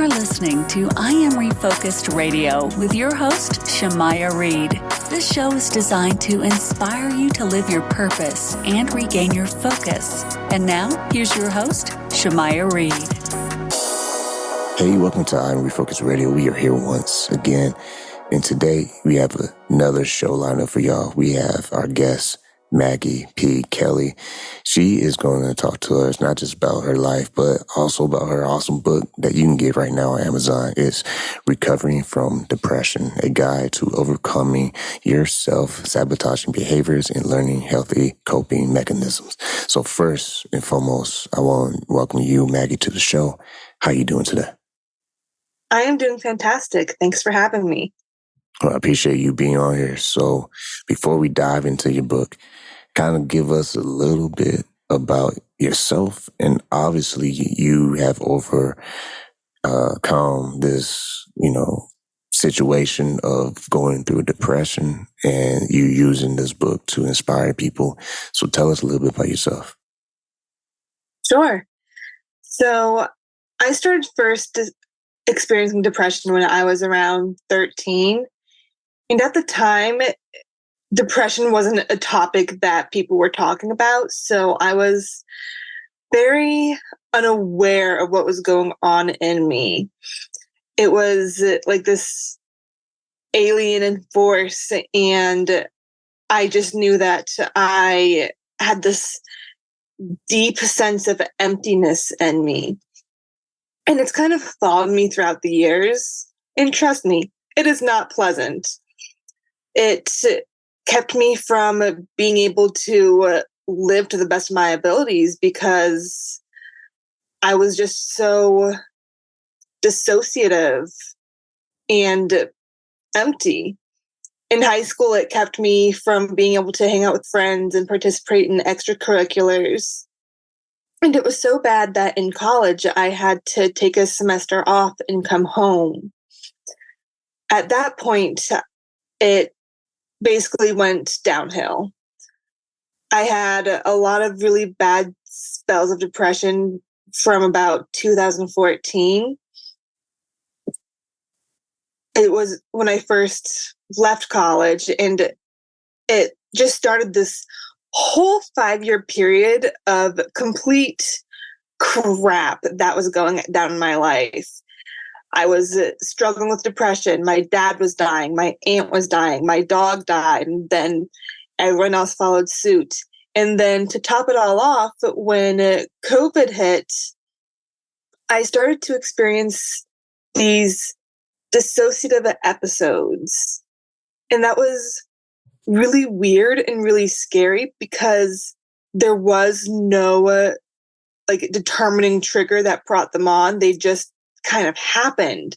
are listening to I Am Refocused Radio with your host, Shamaya Reed. This show is designed to inspire you to live your purpose and regain your focus. And now, here's your host, Shamaya Reed. Hey, welcome to I Am Refocused Radio. We are here once again. And today we have another show lineup for y'all. We have our guest, Maggie P. Kelly. She is going to talk to us not just about her life, but also about her awesome book that you can get right now on Amazon. It's Recovering from Depression, a guide to overcoming your self-sabotaging behaviors and learning healthy coping mechanisms. So first and foremost, I want to welcome you, Maggie, to the show. How you doing today? I am doing fantastic. Thanks for having me. Well, I appreciate you being on here. So before we dive into your book, kind of give us a little bit about yourself. And obviously you have overcome this, situation of going through depression and you using this book to inspire people. So tell us a little bit about yourself. Sure. So I started first experiencing depression when I was around 13. And at the time, depression wasn't a topic that people were talking about. So I was very unaware of what was going on in me. It was like this alien in force. And I just knew that I had this deep sense of emptiness in me. And it's kind of followed me throughout the years. And trust me, it is not pleasant. It kept me from being able to live to the best of my abilities because I was just so dissociative and empty. In high school, it kept me from being able to hang out with friends and participate in extracurriculars. And it was so bad that in college, I had to take a semester off and come home. At that point, it basically went downhill. I had a lot of really bad spells of depression from about 2014. It was when I first left college, and it just started this whole 5-year period of complete crap that was going down in my life. I was struggling with depression. My dad was dying. My aunt was dying. My dog died. And then everyone else followed suit. And then to top it all off, when COVID hit, I started to experience these dissociative episodes. And that was really weird and really scary because there was no determining trigger that brought them on. They just kind of happened.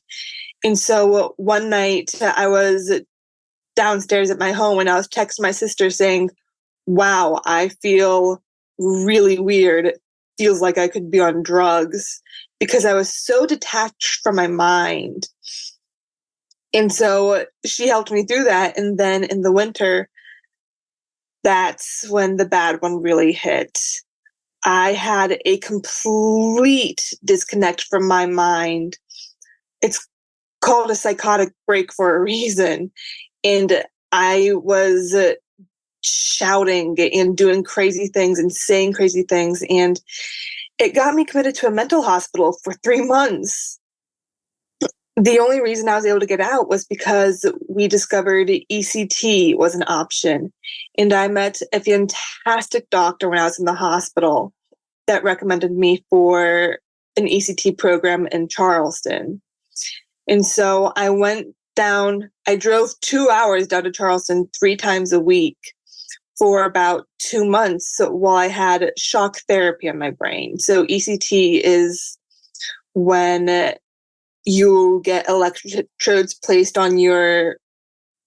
And so one night I was downstairs at my home and I was texting my sister saying, wow, I feel really weird. It feels like I could be on drugs because I was so detached from my mind. And so she helped me through that. And then in the winter, that's when the bad one really hit. I had a complete disconnect from my mind. It's called a psychotic break for a reason. And I was shouting and doing crazy things and saying crazy things. And it got me committed to a mental hospital for 3 months. The only reason I was able to get out was because we discovered ECT was an option. And I met a fantastic doctor when I was in the hospital that recommended me for an ECT program in Charleston. And so I went down, I drove 2 hours down to Charleston 3 times a week for about 2 months while I had shock therapy on my brain. So ECT is when you get electrodes placed on your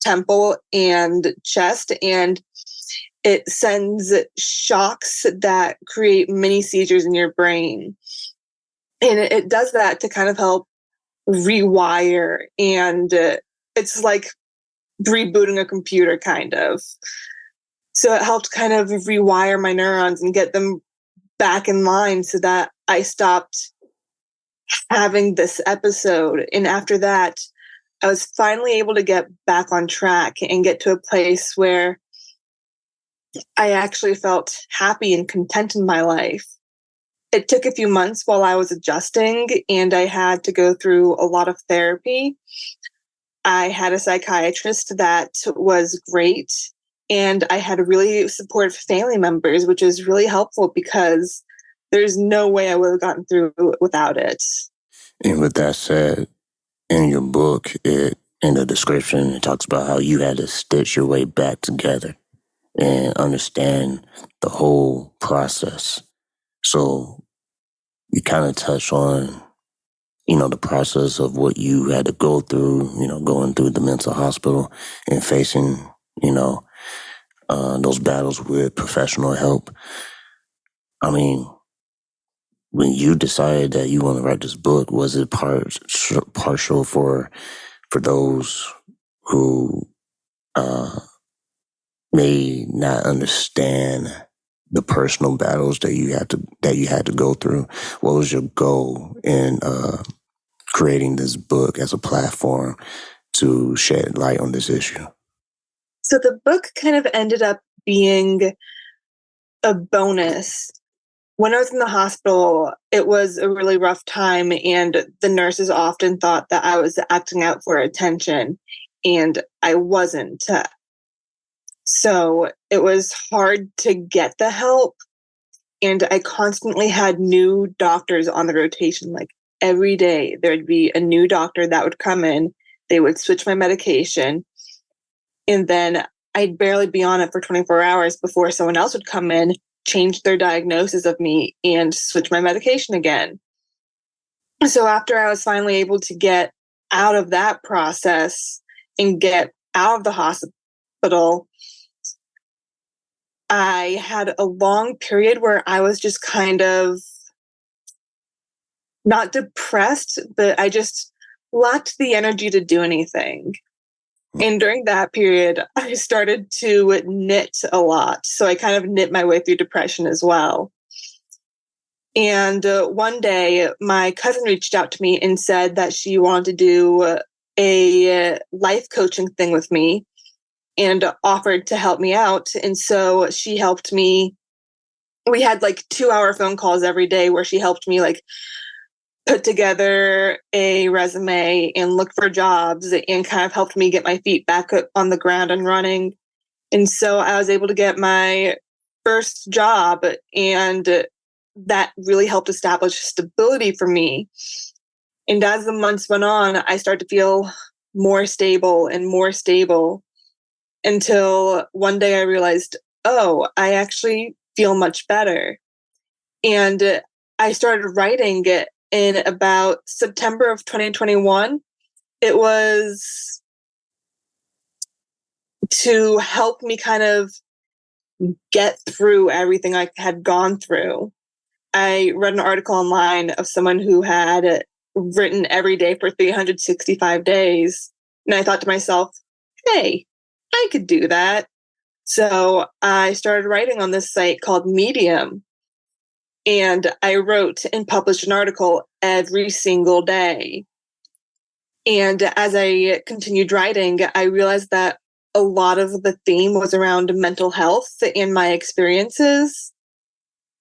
temple and chest, and it sends shocks that create mini seizures in your brain. And it does that to kind of help rewire. And it's like rebooting a computer, kind of. So it helped kind of rewire my neurons and get them back in line so that I stopped having this episode. And after that, I was finally able to get back on track and get to a place where I actually felt happy and content in my life. It took a few months while I was adjusting, and I had to go through a lot of therapy. I had a psychiatrist that was great, and I had really supportive family members, which is really helpful because there's no way I would have gotten through without it. And with that said, in your book, in the description, it talks about how you had to stitch your way back together and understand the whole process. So you kind of touch on, the process of what you had to go through, going through the mental hospital and facing, those battles with professional help. I mean, when you decided that you want to write this book, was it partial for those who may not understand the personal battles that you had to go through? What was your goal in creating this book as a platform to shed light on this issue? So the book kind of ended up being a bonus. When I was in the hospital, it was a really rough time, and the nurses often thought that I was acting out for attention, and I wasn't. So it was hard to get the help, and I constantly had new doctors on the rotation. Like every day, there'd be a new doctor that would come in, they would switch my medication, and then I'd barely be on it for 24 hours before someone else would come in, change their diagnosis of me, and switch my medication again. So after I was finally able to get out of that process and get out of the hospital, I had a long period where I was just kind of not depressed, but I just lacked the energy to do anything. And during that period, I started to knit a lot. So I kind of knit my way through depression as well. And one day, my cousin reached out to me and said that she wanted to do a life coaching thing with me and offered to help me out. And so she helped me. We had like 2-hour phone calls every day where she helped me like put together a resume and look for jobs and kind of helped me get my feet back on the ground and running. And so I was able to get my first job, and that really helped establish stability for me. And as the months went on, I started to feel more stable and more stable until one day I realized, oh, I actually feel much better. And I started writing it in about September of 2021. It was to help me kind of get through everything I had gone through. I read an article online of someone who had written every day for 365 days. And I thought to myself, hey, I could do that. So I started writing on this site called Medium. And I wrote and published an article every single day. And as I continued writing, I realized that a lot of the theme was around mental health and my experiences.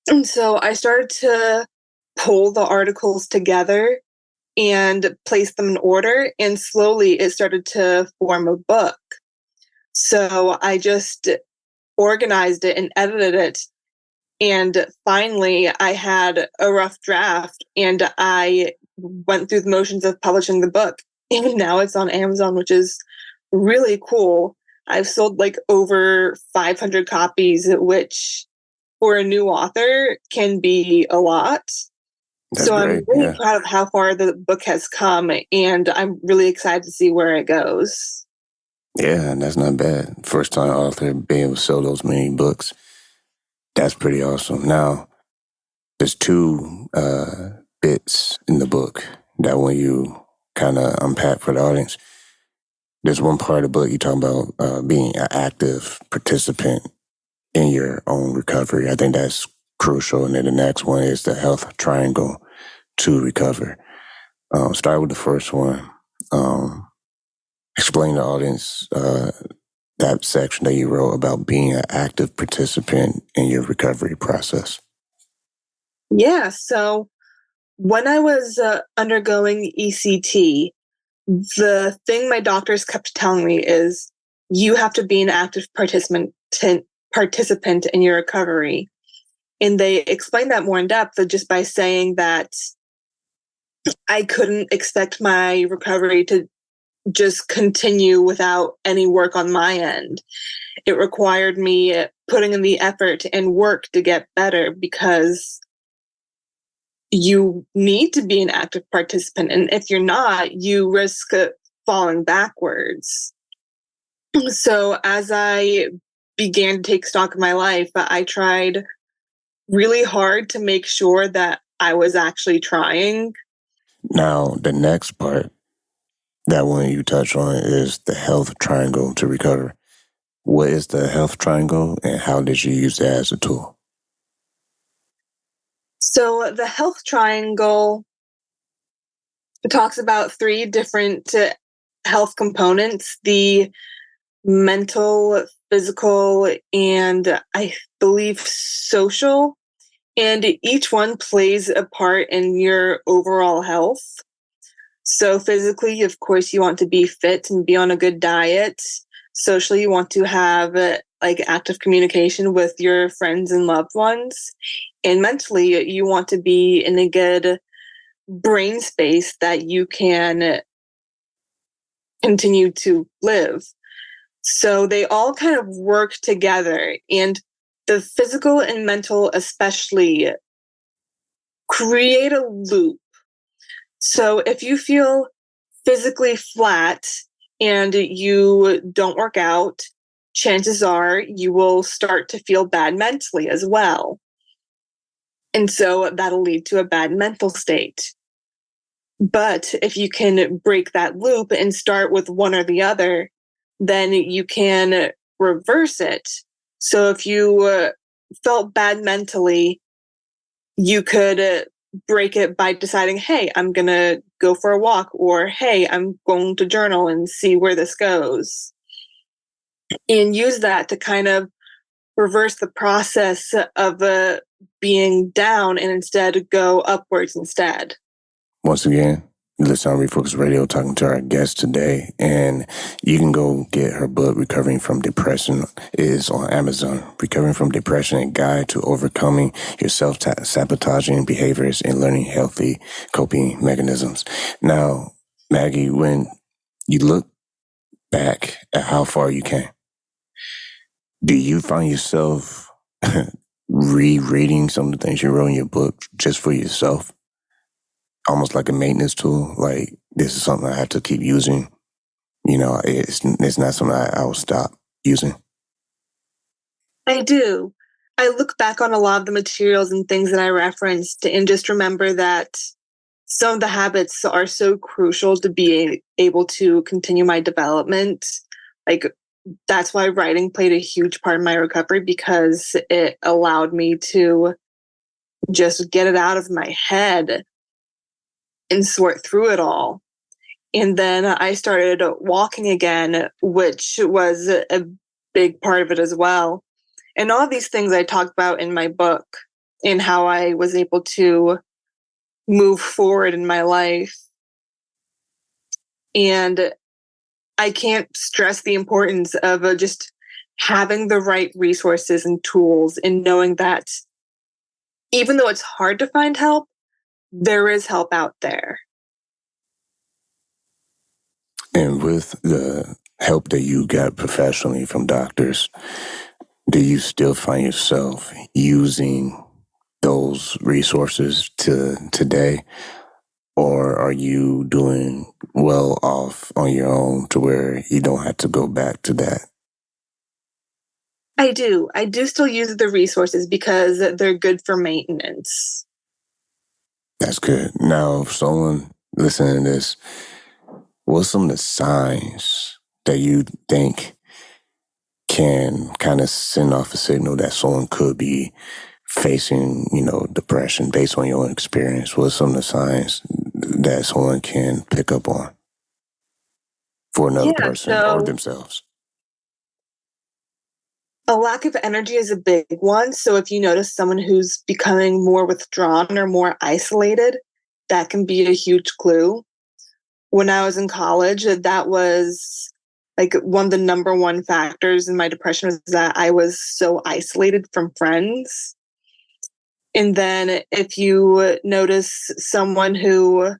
And so I started to pull the articles together and place them in order. And slowly it started to form a book. So I just organized it and edited it. And finally, I had a rough draft, and I went through the motions of publishing the book. And now it's on Amazon, which is really cool. I've sold like over 500 copies, which for a new author can be a lot. That's so great. I'm really proud of how far the book has come, and I'm really excited to see where it goes. Yeah, and that's not bad. First time author being able to sell those many books. That's pretty awesome. Now, there's two bits in the book that when you kind of unpack for the audience, there's one part of the book you talk about being an active participant in your own recovery. I think that's crucial. And then the next one is the health triangle to recover. Start with the first one. Explain to the audience that section that you wrote about being an active participant in your recovery process. Yeah. So when I was undergoing ECT, the thing my doctors kept telling me is you have to be an active participant in your recovery. And they explained that more in depth just by saying that I couldn't expect my recovery to just continue without any work on my end. It required me putting in the effort and work to get better because you need to be an active participant. And if you're not, you risk falling backwards. So as I began to take stock of my life, I tried really hard to make sure that I was actually trying. Now, the next part, that one you touch on, is the health triangle to recover. What is the health triangle and how did you use that as a tool? So the health triangle talks about three different health components: the mental, physical, and I believe social. And each one plays a part in your overall health. So physically, of course, you want to be fit and be on a good diet. Socially, you want to have like active communication with your friends and loved ones. And mentally, you want to be in a good brain space that you can continue to live. So they all kind of work together. And the physical and mental, especially, create a loop. So if you feel physically flat and you don't work out, chances are you will start to feel bad mentally as well. And so that'll lead to a bad mental state. But if you can break that loop and start with one or the other, then you can reverse it. So if you felt bad mentally, you could break it by deciding, hey, I'm going to go for a walk, or hey, I'm going to journal and see where this goes. And use that to kind of reverse the process of being down and instead go upwards instead. Once again, you listen on Refocus Radio talking to our guest today, and you can go get her book, Recovering from Depression. It is on Amazon. Recovering from Depression, a guide to overcoming your self-sabotaging behaviors and learning healthy coping mechanisms. Now, Maggie, when you look back at how far you came, do you find yourself rereading some of the things you wrote in your book just for yourself? Almost like a maintenance tool. Like, this is something I have to keep using. You know, it's not something I will stop using. I do. I look back on a lot of the materials and things that I referenced and just remember that some of the habits are so crucial to be able to continue my development. Like, that's why writing played a huge part in my recovery, because it allowed me to just get it out of my head and sort through it all. And then I started walking again, which was a big part of it as well. And all these things I talked about in my book and how I was able to move forward in my life. And I can't stress the importance of just having the right resources and tools and knowing that even though it's hard to find help, there is help out there. And with the help that you got professionally from doctors, do you still find yourself using those resources to today? Or are you doing well off on your own to where you don't have to go back to that? I do. I do still use the resources because they're good for maintenance. That's good. Now, if someone listening to this, what's some of the signs that you think can kind of send off a signal that someone could be facing, depression based on your own experience? What are some of the signs that someone can pick up on for another person or So themselves? a lack of energy is a big one. So if you notice someone who's becoming more withdrawn or more isolated, that can be a huge clue. When I was in college, that was like one of the number one factors in my depression was that I was so isolated from friends. And then if you notice someone who,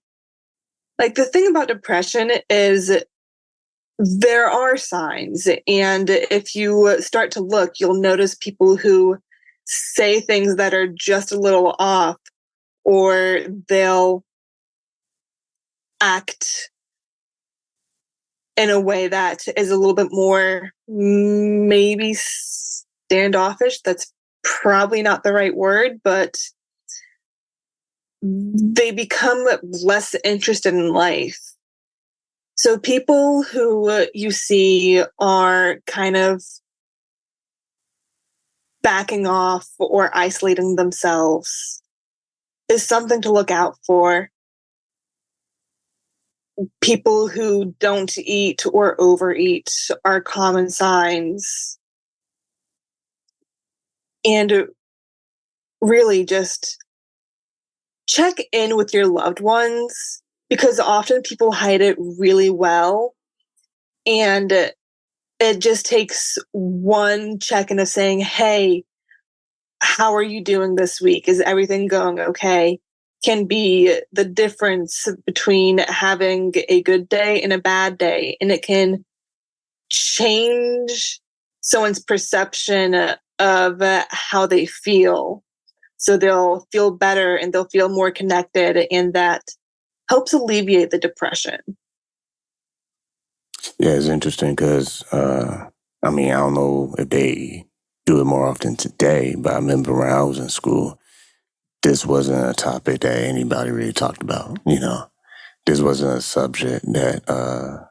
like the thing about depression is there are signs. And if you start to look, you'll notice people who say things that are just a little off, or they'll act in a way that is a little bit more maybe standoffish. That's probably not the right word, but they become less interested in life. So people who you see are kind of backing off or isolating themselves is something to look out for. People who don't eat or overeat are common signs. And really just check in with your loved ones because often people hide it really well. And it just takes one check in of saying, hey, how are you doing this week? Is everything going okay? Can be the difference between having a good day and a bad day. And it can change someone's perception of how they feel. So they'll feel better and they'll feel more connected, and that helps alleviate the depression. Yeah, it's interesting because, I mean, I don't know if they do it more often today, but I remember when I was in school, this wasn't a topic that anybody really talked about, you know. This wasn't a subject that,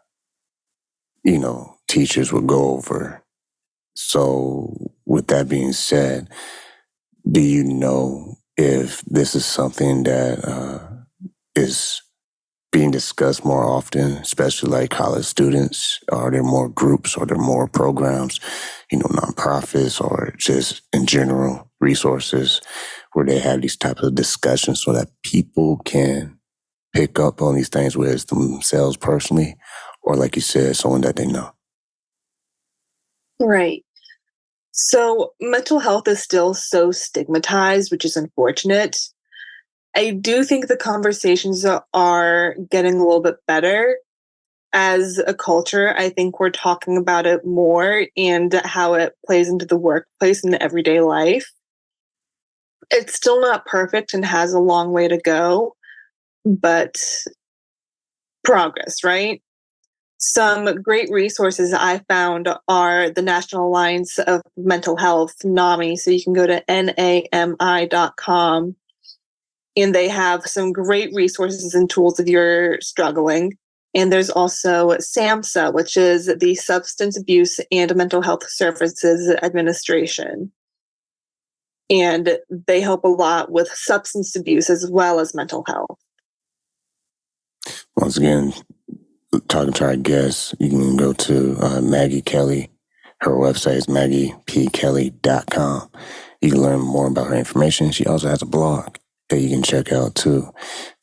teachers would go over. So, with that being said, do you know if this is something that is being discussed more often, especially like college students? Are there more groups? Are there more programs, nonprofits or just in general resources where they have these types of discussions so that people can pick up on these things, whether it's themselves personally or, like you said, someone that they know? Right. So mental health is still so stigmatized, which is unfortunate. I do think the conversations are getting a little bit better. As a culture, I think we're talking about it more and how it plays into the workplace and everyday life. It's still not perfect and has a long way to go, but progress, right? Some great resources I found are the National Alliance of Mental Health, NAMI. So you can go to nami.com, and they have some great resources and tools if you're struggling. And there's also SAMHSA, which is the Substance Abuse and Mental Health Services Administration. And they help a lot with substance abuse as well as mental health. Once again, talking to our guests, you can go to Maggie Kelly. Her website is maggiepkelly.com. You can learn more about her information. She also has a blog that you can check out too.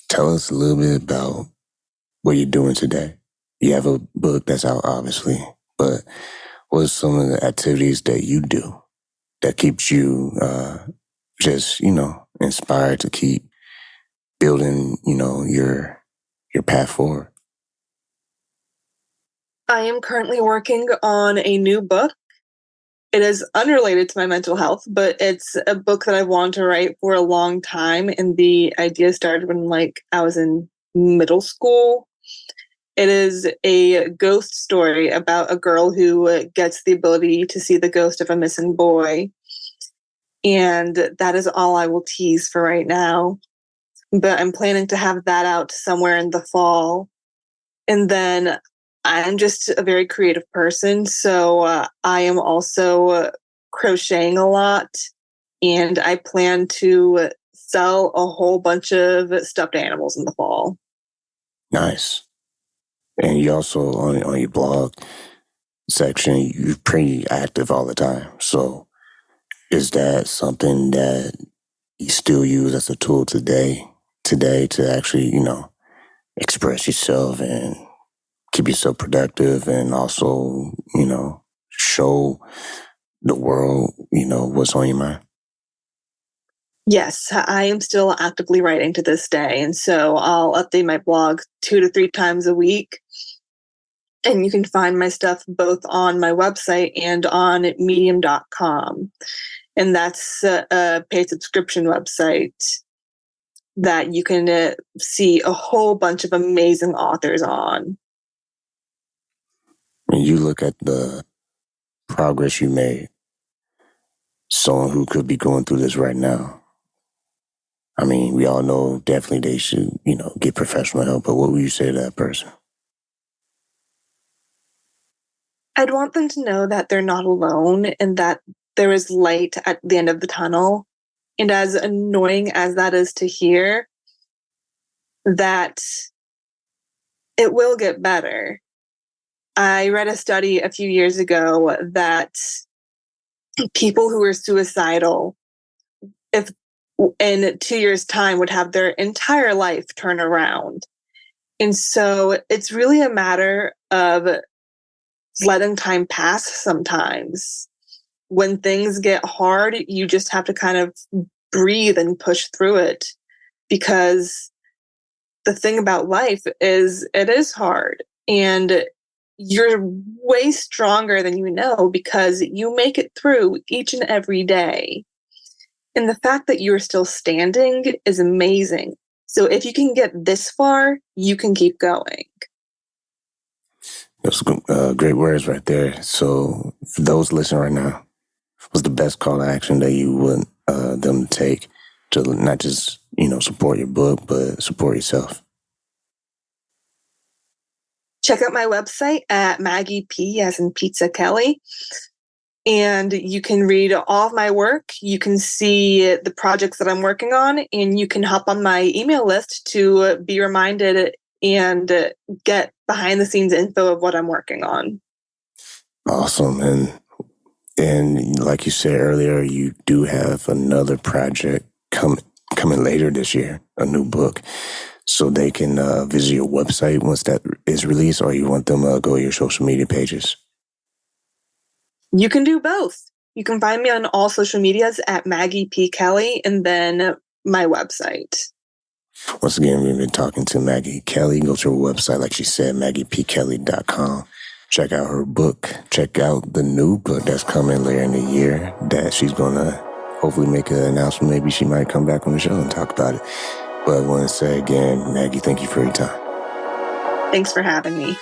Tell us a little bit about what you're doing today. You have a book that's out, obviously, but what are some of the activities that you do that keeps you just, inspired to keep building, your path forward? I am currently working on a new book. It is unrelated to my mental health, but it's a book that I've wanted to write for a long time. And the idea started when I was in middle school. It is a ghost story about a girl who gets the ability to see the ghost of a missing boy. And that is all I will tease for right now. But I'm planning to have that out somewhere in the fall. And then I'm just a very creative person. So I am also crocheting a lot. And I plan to sell a whole bunch of stuffed animals in the fall. Nice. And you also, on your blog section, you're pretty active all the time. So is that something that you still use as a tool today to actually, express yourself and keep yourself productive and also, show the world, what's on your mind? Yes, I am still actively writing to this day. And so I'll update my blog 2 to 3 times a week. And you can find my stuff both on my website and on medium.com. And that's a paid subscription website that you can see a whole bunch of amazing authors on. When you look at the progress you made, someone who could be going through this right now, I mean, we all know definitely they should, get professional help, but what would you say to that person? I'd want them to know that they're not alone and that there is light at the end of the tunnel. And as annoying as that is to hear, that it will get better. I read a study a few years ago that people who are suicidal, if in 2 years' time, would have their entire life turn around. And so it's really a matter of letting time pass sometimes. When things get hard, you just have to kind of breathe and push through it, because the thing about life is it is hard, and you're way stronger than you know because you make it through each and every day. And the fact that you're still standing is amazing. So if you can get this far, you can keep going. Those great words right there. So for those listening right now, what's the best call to action that you want them to take to not just, support your book, but support yourself? Check out my website at Maggie P as in Pizza Kelly. And you can read all of my work. You can see the projects that I'm working on, and you can hop on my email list to be reminded and get behind the scenes info of what I'm working on. Awesome. And like you said earlier, you do have another project coming later this year, a new book. So they can visit your website once that is released, or you want them to go to your social media pages? You can do both. You can find me on all social medias at Maggie P. Kelly, and then my website. Once again, we've been talking to Maggie Kelly. Go to her website, like she said, MaggiePKelly.com. Check out her book. Check out the new book that's coming later in the year that she's going to hopefully make an announcement. Maybe she might come back on the show and talk about it. But I want to say again, Maggie, thank you for your time. Thanks for having me.